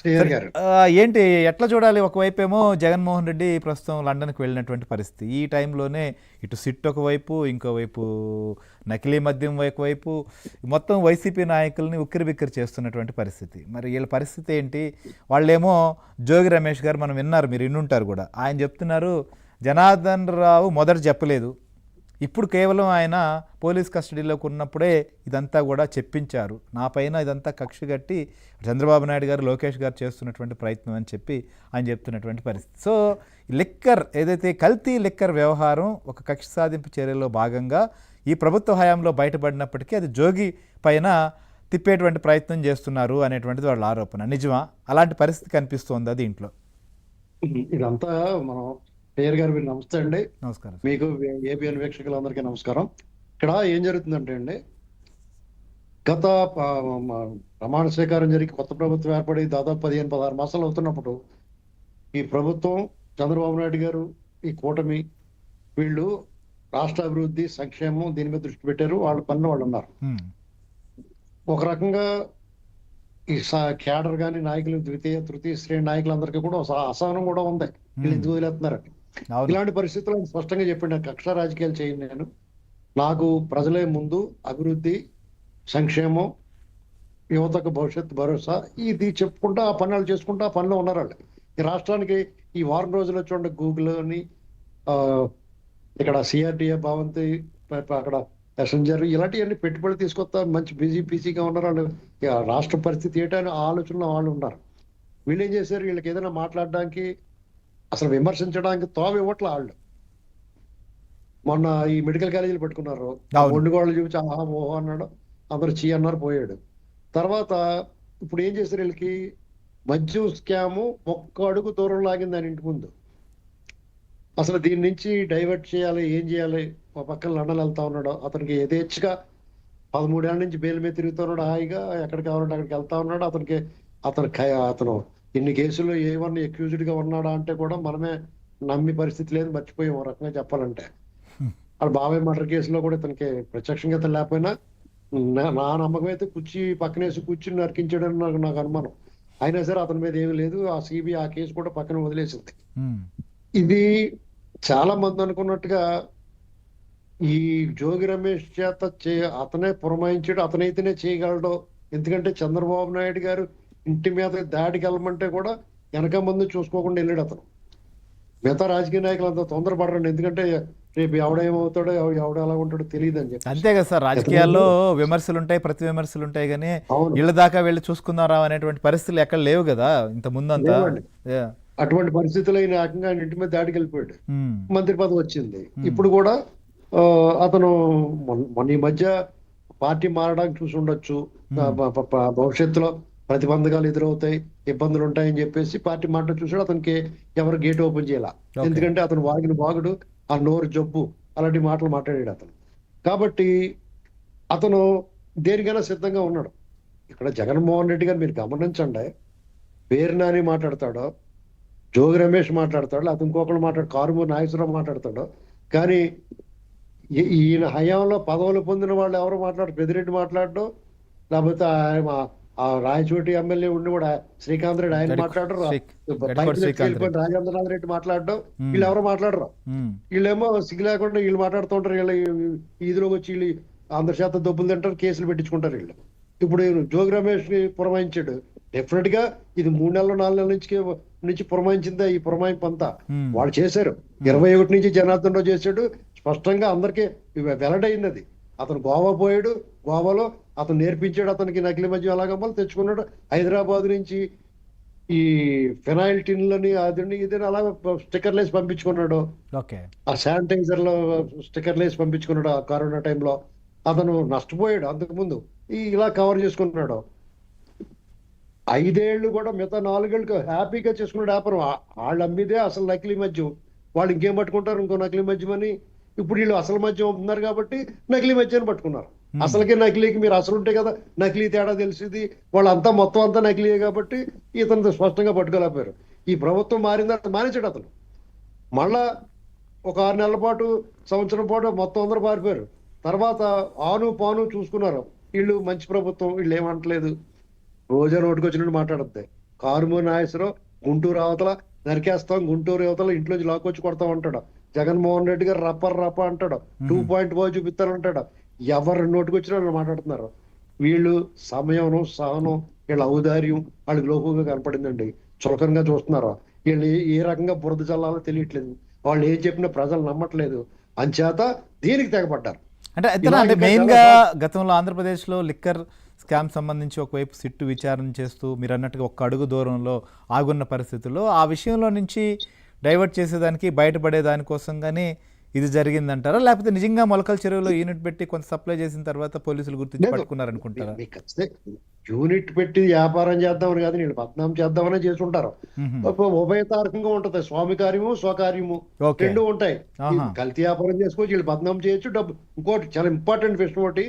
శ్రీహరి సరే గారు. ఏంటి ఎట్లా చూడాలి? ఒకవైపేమో జగన్మోహన్ రెడ్డి ప్రస్తుతం లండన్కి వెళ్ళినటువంటి పరిస్థితి. ఈ టైంలోనే ఇటు సిట్ ఒకవైపు, ఇంకోవైపు నకిలీ మద్యం ఒకవైపు, మొత్తం వైసీపీ నాయకుల్ని ఉక్కిరిబిక్కిరి చేస్తున్నటువంటి పరిస్థితి. మరి వీళ్ళ పరిస్థితి ఏంటి? వాళ్ళేమో జోగి రమేష్ గారు, మనం విన్నారు, మీరు విన్నుంటారు కూడా, ఆయన చెప్తున్నారు జనార్దన్ రావు మొదట చెప్పలేదు, ఇప్పుడు కేవలం ఆయన పోలీస్ కస్టడీలోకి ఉన్నప్పుడే ఇదంతా కూడా చెప్పించారు, నా పైన ఇదంతా కక్ష కట్టి చంద్రబాబు నాయుడు గారు, లోకేష్ గారు చేస్తున్నటువంటి ప్రయత్నం అని చెప్పి ఆయన చెప్తున్నటువంటి పరిస్థితి. సో లిక్కర్ ఏదైతే కల్తీ లిక్కర్ వ్యవహారం ఒక కక్ష సాధింపు చర్యలో భాగంగా ఈ ప్రభుత్వ హయాంలో బయటపడినప్పటికీ అది జోగి పైన తిప్పేటువంటి ప్రయత్నం చేస్తున్నారు అనేటువంటిది వాళ్ళ ఆరోపణ. నిజమా? అలాంటి పరిస్థితి కనిపిస్తోందా దీంట్లో? ఇదంతా మనం శ్రీహరి గారు, మీరు నమస్తే అండి. నమస్కారం. మీకు ఏబిఎన్ వీక్షకులందరికీ నమస్కారం. ఇక్కడ ఏం జరుగుతుందంటే అండి, గత ప్రమాణ స్వీకారం జరిగి కొత్త ప్రభుత్వం ఏర్పడి దాదాపు 15-16 మాసాలు అవుతున్నప్పుడు ఈ ప్రభుత్వం, చంద్రబాబు నాయుడు గారు, ఈ కూటమి, వీళ్ళు రాష్ట్ర అభివృద్ధి, సంక్షేమం దీని మీద దృష్టి పెట్టారు. వాళ్ళ పనిలో వాళ్ళు ఉన్నారు. ఒక రకంగా ఈ క్యాడర్ కానీ నాయకులు, ద్వితీయ తృతీయ శ్రేణి నాయకులందరికీ కూడా అసహనం కూడా ఉంది, వీళ్ళు ఎందుకు వదిలేస్తున్నారని. ఇలాంటి పరిస్థితుల్లో స్పష్టంగా చెప్పండి, కక్ష రాజకీయాలు చేయను నేను, నాకు ప్రజలే ముందు, అభివృద్ధి, సంక్షేమం, యువతకు భవిష్యత్తు భరోసా, ఇది చెప్పుకుంటా ఆ పనులు చేసుకుంటా ఆ పనిలో ఉన్నారు వాళ్ళు. ఈ రాష్ట్రానికి ఈ వారం రోజుల్లో చూడండి, గూగుల్ అని, ఇక్కడ సిఆర్డిఏ, భవంతి, అక్కడ ప్యాసింజర్, ఇలాంటివన్నీ పెట్టుబడి తీసుకొస్తా మంచి బిజీగా ఉన్నారు వాళ్ళు. రాష్ట్ర పరిస్థితి ఏంటని ఆలోచనలో వాళ్ళు ఉన్నారు. వీళ్ళు ఏం చేశారు, వీళ్ళకి ఏదైనా మాట్లాడడానికి, అసలు విమర్శించడానికి తోవ ఇవ్వట్ల వాళ్ళు. మొన్న ఈ మెడికల్ కాలేజీలు పెట్టుకున్నారు, ఒండుగోళ్ళు చూపించి ఆహా ఓహో అన్నాడు, అందరూ చీ అన్నారు, పోయాడు. తర్వాత ఇప్పుడు ఏం చేశారు, వీళ్ళకి మద్యం స్కాము ఒక్క అడుగు దూరం లాగింది ఆయన ఇంటి ముందు. అసలు దీని నుంచి డైవర్ట్ చేయాలి, ఏం చేయాలి. మా పక్కన లండన్ వెళ్తా ఉన్నాడు, అతనికి యథేచ్ఛగా 13 ఏళ్ళ నుంచి బెయిల్ మీద తిరుగుతున్నాడు, హాయిగా ఎక్కడికి కావాలంటే అక్కడికి వెళ్తా ఉన్నాడు. అతను ఇన్ని కేసులు ఏమన్నా అక్యూజ్డ్ గా ఉన్నాడా అంటే కూడా మనమే నమ్మి పరిస్థితి లేదు, మర్చిపోయాం ఒక రకంగా చెప్పాలంటే. వాళ్ళ బాబాయ్ మర్డర్ కేసులో కూడా ఇతనికి ప్రత్యక్షంగా లేకపోయినా నా నమ్మకం అయితే పక్కనేసి కూర్చుని నరికించాడని నాకు అనుమానం. అయినా సరే అతని మీద ఏమీ లేదు, ఆ సిబిఐ ఆ కేసు కూడా పక్కన వదిలేసింది. ఇది చాలా మంది అనుకున్నట్టుగా ఈ జోగి రమేష్ చేత అతనే పురమాయించాడు, అతనైతేనే చేయగలడు. ఎందుకంటే చంద్రబాబు నాయుడు గారు ఇంటి మీద దాడికి వెళ్ళమంటే కూడా వెనక ముందు చూసుకోకుండా వెళ్ళాడు అతను. మిగతా రాజకీయ నాయకులు అంత తొందరపడరండి, ఎందుకంటే రేపు ఎవడేమవుతాడో ఎవడు ఎలా ఉంటాడో తెలియదు అని చెప్పి. అంతే కదా సార్, రాజకీయాల్లో విమర్శలు ఉంటాయి, ప్రతి విమర్శలు ఉంటాయి, కానీ ఇళ్ళ దాకా వెళ్ళి చూసుకున్నారా అనేటువంటి పరిస్థితులు ఎక్కడ లేవు కదా ఇంత ముందంతా. అటువంటి పరిస్థితులు అయిన ఏకంగా ఆయన ఇంటి మీద దాడికి వెళ్ళిపోయాడు, మంత్రి పదవి వచ్చింది. ఇప్పుడు కూడా అతను మొన్న ఈ మధ్య పార్టీ మారడానికి చూసి ఉండొచ్చు, భవిష్యత్తులో ప్రతిబంధకాలు ఎదురవుతాయి, ఇబ్బందులు ఉంటాయని చెప్పేసి పార్టీ మాట చూసాడు. అతనికి ఎవరు గేట్ ఓపెన్ చేయాల, ఎందుకంటే అతను వాగిన వాగుడు, ఆ నోరు జబ్బు, అలాంటి మాటలు మాట్లాడాడు అతను. కాబట్టి అతను దేనికైనా సిద్ధంగా ఉన్నాడు. ఇక్కడ జగన్మోహన్ రెడ్డి గారు మీరు గమనించండి, పేరు నాని మాట్లాడతాడో, జోగి రమేష్ మాట్లాడతాడు, అతను ఇంకొకరు కారుమూరి నాగేశ్వరరావు మాట్లాడతాడు, కానీ ఈయన హయాంలో పదవులు పొందిన వాళ్ళు ఎవరు మాట్లాడు, పెద్దిరెడ్డి మాట్లాడడం, లేకపోతే ఆ రాయచోటి ఎమ్మెల్యే ఉండి కూడా శ్రీకాంత్ రెడ్డి ఆయన మాట్లాడరు, రాజేంద్రనాథ్ రెడ్డి మాట్లాడడం, వీళ్ళు ఎవరు మాట్లాడరు. వీళ్ళేమో సిగ్గు లేకుండా వీళ్ళు మాట్లాడుతూ ఉంటారు, వీళ్ళు ఈదిలోకి వచ్చి వీళ్ళు అందరి చేత దెబ్బలు తింటారు, కేసులు పెట్టించుకుంటారు వీళ్ళు. ఇప్పుడు జోగి రమేష్ ని పురమాయించాడు, డెఫినెట్ గా ఇది 3 నెలలు 4 నెలల నుంచి పురమాయించిందా ఈ పురమాయింపు అంతా వాళ్ళు చేశారు. 21 నుంచి జనార్దన్ రావు చేశాడు, స్పష్టంగా అందరికీ వెల్లడైంది. అది అతను గోవా పోయాడు, గోవాలో అతను నేర్పించాడు అతనికి నకిలీ మద్యం ఎలాగమ్మలు తెచ్చుకున్నాడు. హైదరాబాద్ నుంచి ఈ ఫినాయిల్ టిన్లని అదని ఇదని అలా స్టిక్కర్లు వేసి పంపించుకున్నాడు, ఆ శానిటైజర్ లో స్టిక్కర్లు వేసి పంపించుకున్నాడు. ఆ కరోనా టైంలో అతను నష్టపోయాడు, అంతకుముందు ఇలా కవర్ చేసుకున్నాడు. 5 ఏళ్ళు కూడా మిగతా 4 ఏళ్ళకి హ్యాపీగా చేసుకున్నాడు వ్యాపారం. వాళ్ళు అమ్మిదే అసలు నకిలీ మద్యం, వాళ్ళు ఇంకేం పట్టుకుంటారు, ఇంకో నకిలీ మద్యం అని. ఇప్పుడు వీళ్ళు అసలు మద్యం అమ్ముతున్నారు కాబట్టి నకిలీ మద్యాన్ని పట్టుకున్నారు. అసలుకే నకిలీకి మీరు అసలు ఉంటే కదా నకిలీ తేడా తెలిసింది, వాళ్ళంతా మొత్తం అంతా నకిలీయే కాబట్టి ఇతను స్పష్టంగా పట్టుకోలేకపోయారు. ఈ ప్రభుత్వం మారిందా, మానేశాడు అతను. మళ్ళా ఒక 6 నెలల పాటు, సంవత్సరం పాటు మొత్తం అందరూ పారిపోయారు. తర్వాత ఆను పాను చూసుకున్నారు. వీళ్ళు మంచి ప్రభుత్వం, వీళ్ళు ఏమంటలేదు, రోజా నోటికి వచ్చినట్టు మాట్లాడుతాయి. కారుమూరి నాగేశ్వరరావు గుంటూరు అవతల నరికేస్తాం, గుంటూరు అవతల ఇంట్లోంచి లాక్కొచ్చి కొడతాం అంటాడు. జగన్మోహన్ రెడ్డి గారు రప్ప అంటాడు, 2.5 చూపిస్తారు అంటాడు. ఎవరు నోటికి వచ్చినా వాళ్ళు మాట్లాడుతున్నారు. వీళ్ళు సమయం, సహనం, వీళ్ళ ఔదార్యం వాళ్ళకి లోకుగా కనపడిందండి. చులకనగా చూస్తున్నారు. వీళ్ళు ఏ రకంగా బురద చల్లాలో తెలియట్లేదు. వాళ్ళు ఏం చెప్పినా ప్రజలు నమ్మట్లేదు. అంచేత దీనికి తెగపడ్డారు. అంటే ఇలాగే మెయిన్గా చాలా గతంలో ఆంధ్రప్రదేశ్లో లిక్కర్ స్కామ్ సంబంధించి ఒకవైపు సిట్టు విచారణ చేస్తూ మీరు అన్నట్టుగా ఒక్క అడుగు దూరంలో ఆగున్న పరిస్థితుల్లో ఆ విషయంలో నుంచి డైవర్ట్ చేసేదానికి బయటపడే దానికోసం కానీ ఇది జరిగిందంటారా, లేకపోతే నిజంగా మొలకల చెరువులో యూనిట్ పెట్టి కొంత సప్లై చేసిన తర్వాత పోలీసులు గుర్తించి లేదు. పట్టుకున్నారనుకుంటారా? మీకు ఖచ్చితంగా యూనిట్ పెట్టి వ్యాపారం చేద్దామని కాదు, నేను బద్నాం చేద్దామనే చేసుంటారు. ఉభయతారకంగా ఉంటది. స్వామి కార్యము, స్వకార్యము ఓకే. రెండు ఉంటాయి. ఆహా. కల్తీ వ్యాపారం చేసుకోవచ్చు, వీళ్ళు బద్నాం చేయొచ్చు, డబ్బు. ఇంకోటి చాలా ఇంపార్టెంట్ విషయం ఒకటి,